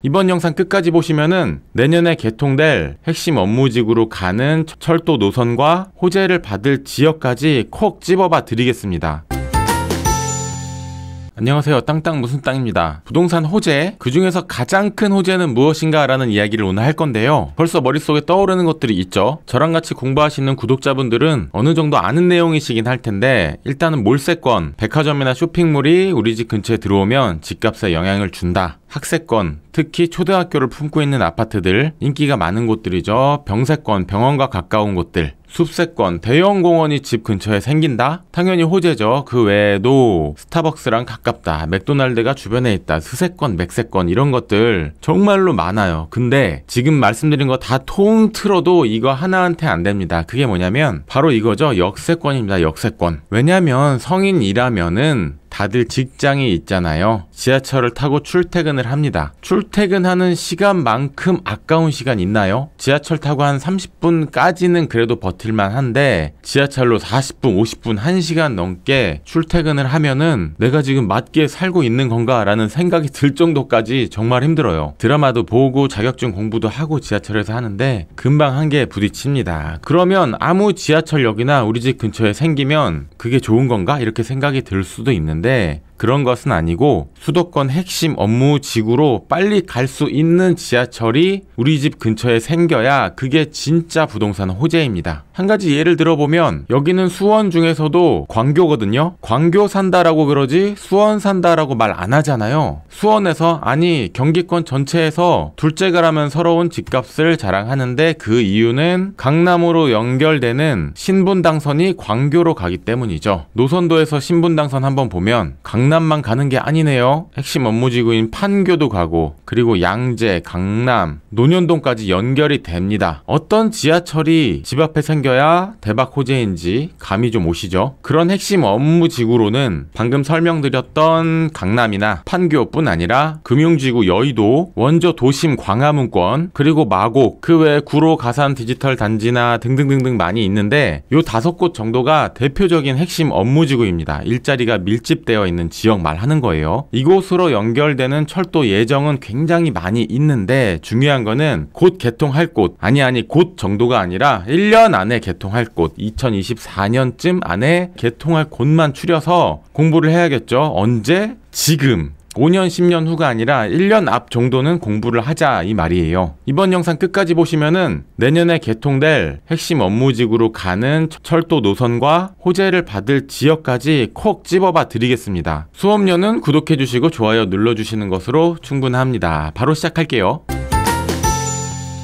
이번 영상 끝까지 보시면은 내년에 개통될 핵심 업무지구로 가는 철도 노선과 호재를 받을 지역까지 콕 집어봐 드리겠습니다. 안녕하세요. 땅땅 무슨 땅입니다. 부동산 호재, 그 중에서 가장 큰 호재는 무엇인가 라는 이야기를 오늘 할 건데요. 벌써 머릿속에 떠오르는 것들이 있죠. 저랑 같이 공부하시는 구독자분들은 어느 정도 아는 내용이시긴 할 텐데, 일단은 몰세권, 백화점이나 쇼핑몰이 우리 집 근처에 들어오면 집값에 영향을 준다. 학세권, 특히 초등학교를 품고 있는 아파트들, 인기가 많은 곳들이죠. 병세권, 병원과 가까운 곳들, 숲세권, 대형 공원이 집 근처에 생긴다? 당연히 호재죠. 그 외에도 스타벅스랑 가깝다, 맥도날드가 주변에 있다, 스세권, 맥세권 이런 것들 정말로 많아요. 근데 지금 말씀드린 거 다 통틀어도 이거 하나한테 안 됩니다. 그게 뭐냐면 바로 이거죠. 역세권입니다. 역세권. 왜냐면 성인이라면은 다들 직장이 있잖아요. 지하철을 타고 출퇴근을 합니다. 출퇴근하는 시간만큼 아까운 시간 있나요? 지하철 타고 한 30분까지는 그래도 버틸만 한데, 지하철로 40분, 50분, 1시간 넘게 출퇴근을 하면은 내가 지금 맞게 살고 있는 건가 라는 생각이 들 정도까지 정말 힘들어요. 드라마도 보고 자격증 공부도 하고 지하철에서 하는데 금방 한계에 부딪힙니다. 그러면 아무 지하철역이나 우리 집 근처에 생기면 그게 좋은 건가? 이렇게 생각이 들 수도 있는데, 그런 것은 아니고 수도권 핵심 업무 지구로 빨리 갈 수 있는 지하철이 우리 집 근처에 생겨야 그게 진짜 부동산 호재입니다. 한 가지 예를 들어보면 여기는 수원 중에서도 광교거든요. 광교 산다라고 그러지 수원 산다라고 말 안 하잖아요. 수원에서, 아니 경기권 전체에서 둘째가라면 서러운 집값을 자랑하는데, 그 이유는 강남으로 연결되는 신분당선이 광교로 가기 때문이죠. 노선도에서 신분당선 한번 보면 강남만 가는 게 아니네요. 핵심 업무지구인 판교도 가고, 그리고 양재, 강남, 논현동까지 연결이 됩니다. 어떤 지하철이 집 앞에 생겨야 대박 호재인지 감이 좀 오시죠? 그런 핵심 업무지구로는 방금 설명드렸던 강남이나 판교뿐 아니라 금융지구 여의도, 원조 도심 광화문권, 그리고 마곡, 그 외에 구로 가산 디지털 단지나 등등등등 많이 있는데, 요 5곳 정도가 대표적인 핵심 업무지구입니다. 일자리가 밀집되어 있는 지역 말하는 거예요. 이곳으로 연결되는 철도 예정은 굉장히 많이 있는데, 중요한 거는 곧 개통할 곳, 곧 정도가 아니라 1년 안에 개통할 곳, 2024년쯤 안에 개통할 곳만 추려서 공부를 해야겠죠. 언제? 지금. 5년, 10년 후가 아니라 1년 앞 정도는 공부를 하자 이 말이에요. 이번 영상 끝까지 보시면은 내년에 개통될 핵심 업무지구로 가는 철도 노선과 호재를 받을 지역까지 콕 집어봐 드리겠습니다. 수업료는 구독해주시고 좋아요 눌러주시는 것으로 충분합니다. 바로 시작할게요.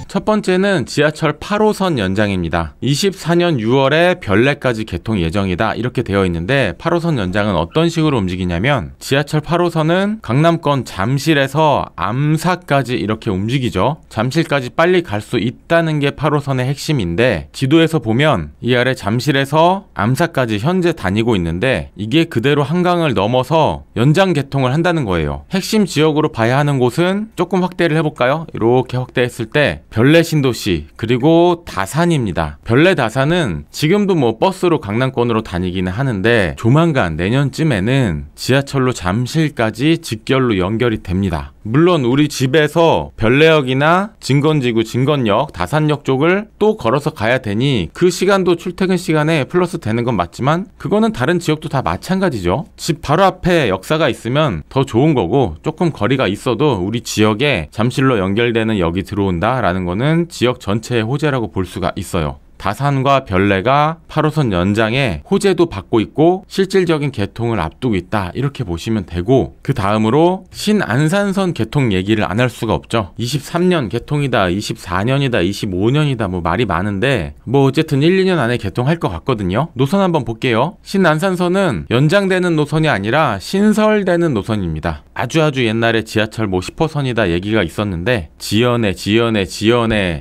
첫 번째는 지하철 8호선 연장입니다. 24년 6월에 별내까지 개통 예정이다 이렇게 되어 있는데, 8호선 연장은 어떤 식으로 움직이냐면 지하철 8호선은 강남권 잠실에서 암사까지 이렇게 움직이죠. 잠실까지 빨리 갈 수 있다는 게 8호선의 핵심인데, 지도에서 보면 이 아래 잠실에서 암사까지 현재 다니고 있는데, 이게 그대로 한강을 넘어서 연장 개통을 한다는 거예요. 핵심 지역으로 봐야 하는 곳은 조금 확대를 해볼까요? 이렇게 확대했을 때 별내 신도시, 그리고 다산입니다. 별내 다산은 지금도 뭐 버스로 강남권으로 다니기는 하는데, 조만간 내년쯤에는 지하철로 잠실까지 직결로 연결이 됩니다. 물론 우리 집에서 별내역이나 진건지구, 진건역, 다산역 쪽을 또 걸어서 가야 되니 그 시간도 출퇴근 시간에 플러스 되는 건 맞지만, 그거는 다른 지역도 다 마찬가지죠. 집 바로 앞에 역사가 있으면 더 좋은 거고, 조금 거리가 있어도 우리 지역에 잠실로 연결되는 역이 들어온다 라는 거는 지역 전체의 호재라고 볼 수가 있어요. 다산과 별내가 8호선 연장에 호재도 받고 있고 실질적인 개통을 앞두고 있다 이렇게 보시면 되고, 그 다음으로 신안산선 개통 얘기를 안 할 수가 없죠. 23년 개통이다, 24년이다, 25년이다 뭐 말이 많은데, 뭐 어쨌든 1, 2년 안에 개통할 것 같거든요. 노선 한번 볼게요. 신안산선은 연장되는 노선이 아니라 신설되는 노선입니다. 아주 옛날에 지하철 뭐 10호선이다 얘기가 있었는데, 지연에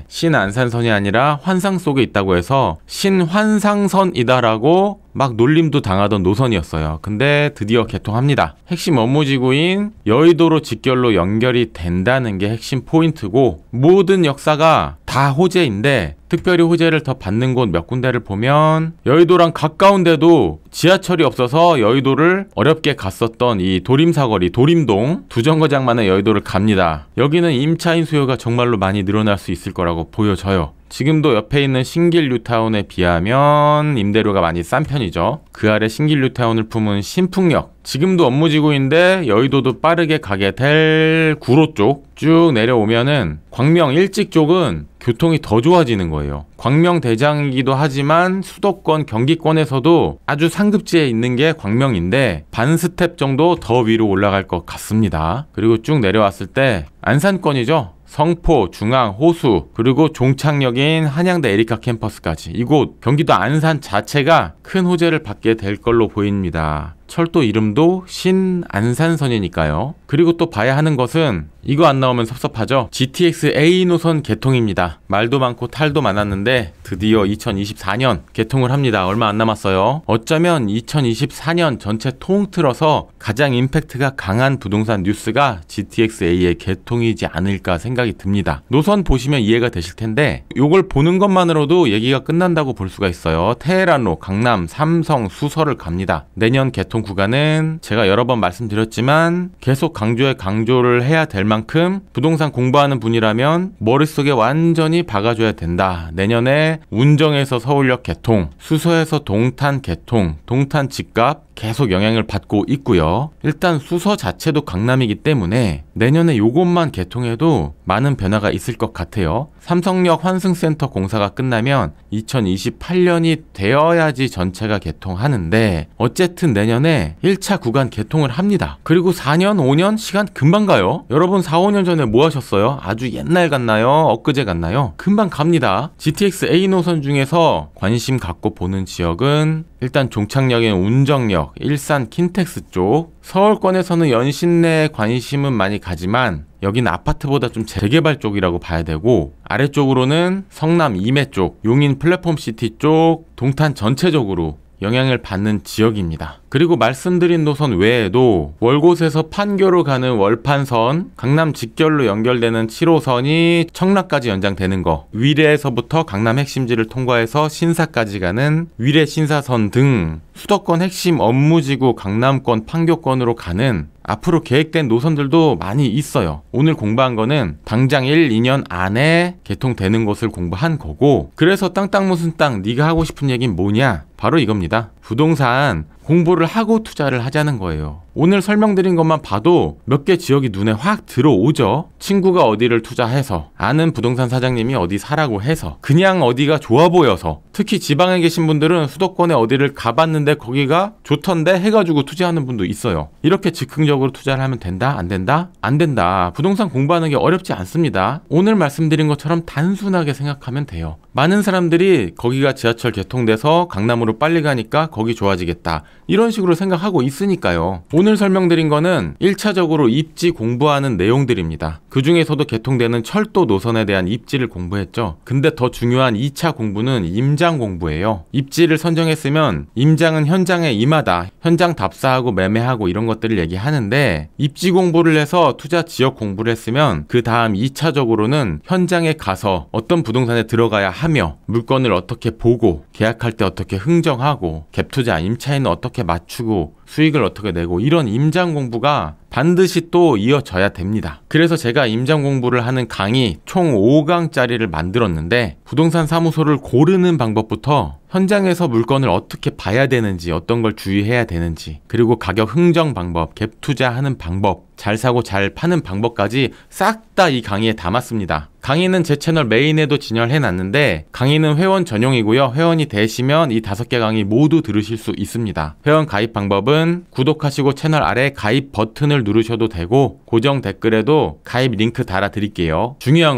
신안산선이 아니라 환상 속에 있다고 해서 신환상선이다라고 막 놀림도 당하던 노선이었어요. 근데 드디어 개통합니다. 핵심 업무지구인 여의도로 직결로 연결이 된다는 게 핵심 포인트고, 모든 역사가 다 호재인데 특별히 호재를 더 받는 곳 몇 군데를 보면 여의도랑 가까운데도 지하철이 없어서 여의도를 어렵게 갔었던 이 도림사거리 도림동 두 정거장만의 여의도를 갑니다. 여기는 임차인 수요가 정말로 많이 늘어날 수 있을 거라고 보여져요. 지금도 옆에 있는 신길 뉴타운에 비하면 임대료가 많이 싼 편이죠. 그 아래 신길 뉴타운을 품은 신풍역, 지금도 업무지구인데 여의도도 빠르게 가게 될 구로 쪽 쭉 내려오면은 광명 일찍 쪽은 교통이 더 좋아지는 거예요. 광명 대장이기도 하지만 수도권 경기권에서도 아주 상급지에 있는 게 광명인데 반 스텝 정도 더 위로 올라갈 것 같습니다. 그리고 쭉 내려왔을 때 안산권이죠. 성포, 중앙, 호수, 그리고 종착역인 한양대 에리카 캠퍼스까지 이곳 경기도 안산 자체가 큰 호재를 받게 될 걸로 보입니다. 철도 이름도 신안산선이니까요. 그리고 또 봐야 하는 것은 이거 안 나오면 섭섭하죠. GTX A 노선 개통입니다. 말도 많고 탈도 많았는데 드디어 2024년 개통을 합니다. 얼마 안 남았어요. 어쩌면 2024년 전체 통틀어서 가장 임팩트가 강한 부동산 뉴스가 GTX A의 개통이지 않을까 생각이 듭니다. 노선 보시면 이해가 되실 텐데 요걸 보는 것만으로도 얘기가 끝난다고 볼 수가 있어요. 테헤란로, 강남, 삼성, 수서를 갑니다. 내년 개통 구간은 제가 여러 번 말씀드렸지만 계속 강조를 해야 될 만큼 부동산 공부하는 분이라면 머릿속에 완전히 박아줘야 된다. 내년에 운정에서 서울역 개통, 수서에서 동탄 개통, 동탄 집값 계속 영향을 받고 있고요. 일단 수서 자체도 강남이기 때문에 내년에 요것만 개통해도 많은 변화가 있을 것 같아요. 삼성역 환승센터 공사가 끝나면 2028년이 되어야지 전체가 개통하는데 어쨌든 내년에 1차 구간 개통을 합니다. 그리고 4년, 5년 시간 금방 가요. 여러분 4, 5년 전에 뭐 하셨어요? 아주 옛날 같나요? 엊그제 같나요? 금방 갑니다. GTX A 노선 중에서 관심 갖고 보는 지역은 일단 종착역인 운정역, 일산 킨텍스 쪽, 서울권에서는 연신내에 관심은 많이 가지만 여기는 아파트보다 좀 재개발 쪽이라고 봐야 되고 아래쪽으로는 성남 이매 쪽, 용인 플랫폼시티 쪽, 동탄 전체적으로 영향을 받는 지역입니다. 그리고 말씀드린 노선 외에도 월곶에서 판교로 가는 월판선, 강남 직결로 연결되는 7호선이 청라까지 연장되는 거, 위례에서부터 강남 핵심지를 통과해서 신사까지 가는 위례 신사선 등 수도권 핵심 업무지구 강남권, 판교권으로 가는 앞으로 계획된 노선들도 많이 있어요. 오늘 공부한 거는 당장 1, 2년 안에 개통되는 것을 공부한 거고, 그래서 땅 무슨 땅 네가 하고 싶은 얘기는 뭐냐? 바로 이겁니다. 부동산 공부를 하고 투자를 하자는 거예요. 오늘 설명드린 것만 봐도 몇 개 지역이 눈에 확 들어오죠. 친구가 어디를 투자해서, 아는 부동산 사장님이 어디 사라고 해서, 그냥 어디가 좋아 보여서, 특히 지방에 계신 분들은 수도권에 어디를 가봤는데 거기가 좋던데 해가지고 투자하는 분도 있어요. 이렇게 즉흥적으로 투자를 하면 된다? 안 된다? 안 된다. 부동산 공부하는 게 어렵지 않습니다. 오늘 말씀드린 것처럼 단순하게 생각하면 돼요. 많은 사람들이 거기가 지하철 개통돼서 강남으로 빨리 가니까 거기 좋아지겠다, 이런 식으로 생각하고 있으니까요. 오늘 설명드린 거는 1차적으로 입지 공부하는 내용들입니다. 그 중에서도 개통되는 철도 노선에 대한 입지를 공부했죠. 근데 더 중요한 2차 공부는 임장 공부예요. 입지를 선정했으면 임장은 현장에 임하다, 현장 답사하고 매매하고 이런 것들을 얘기하는데, 입지 공부를 해서 투자 지역 공부를 했으면 그 다음 2차적으로는 현장에 가서 어떤 부동산에 들어가야 하며, 물건을 어떻게 보고, 계약할 때 어떻게 흥정하고, 갭투자 임차인은 어떻게 맞추고, 수익을 어떻게 내고, 이런 임장 공부가 반드시 또 이어져야 됩니다. 그래서 제가 임장 공부를 하는 강의 총 5강짜리를 만들었는데, 부동산 사무소를 고르는 방법부터 현장에서 물건을 어떻게 봐야 되는지, 어떤 걸 주의해야 되는지, 그리고 가격 흥정 방법, 갭 투자하는 방법, 잘 사고 잘 파는 방법까지 싹 다 이 강의에 담았습니다. 강의는 제 채널 메인에도 진열해 놨는데, 강의는 회원 전용이고요. 회원이 되시면 이 5개 강의 모두 들으실 수 있습니다. 회원 가입 방법은 구독하시고 채널 아래 가입 버튼을 누르셔도 되고, 고정 댓글에도 가입 링크 달아 드릴게요. 중요한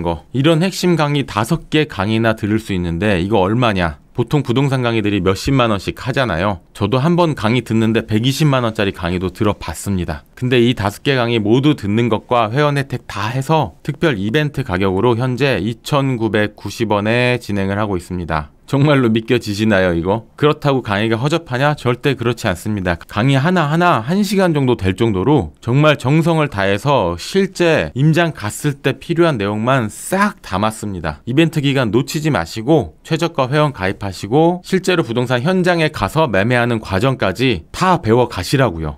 거. 이런 핵심 강의 5개 강의나 들을 수 있는데 이거 얼마냐? 보통 부동산 강의들이 몇십만 원씩 하잖아요. 저도 한번 강의 듣는데 120만 원짜리 강의도 들어봤습니다. 근데 이 5개 강의 모두 듣는 것과 회원 혜택 다 해서 특별 이벤트 가격으로 현재 2,990원에 진행을 하고 있습니다. 정말로 믿겨지시나요, 이거? 그렇다고 강의가 허접하냐? 절대 그렇지 않습니다. 강의 하나하나 1시간 정도 될 정도로 정말 정성을 다해서 실제 임장 갔을 때 필요한 내용만 싹 담았습니다. 이벤트 기간 놓치지 마시고 최저가 회원 가입하시고 실제로 부동산 현장에 가서 매매하는 과정까지 다 배워 가시라고요.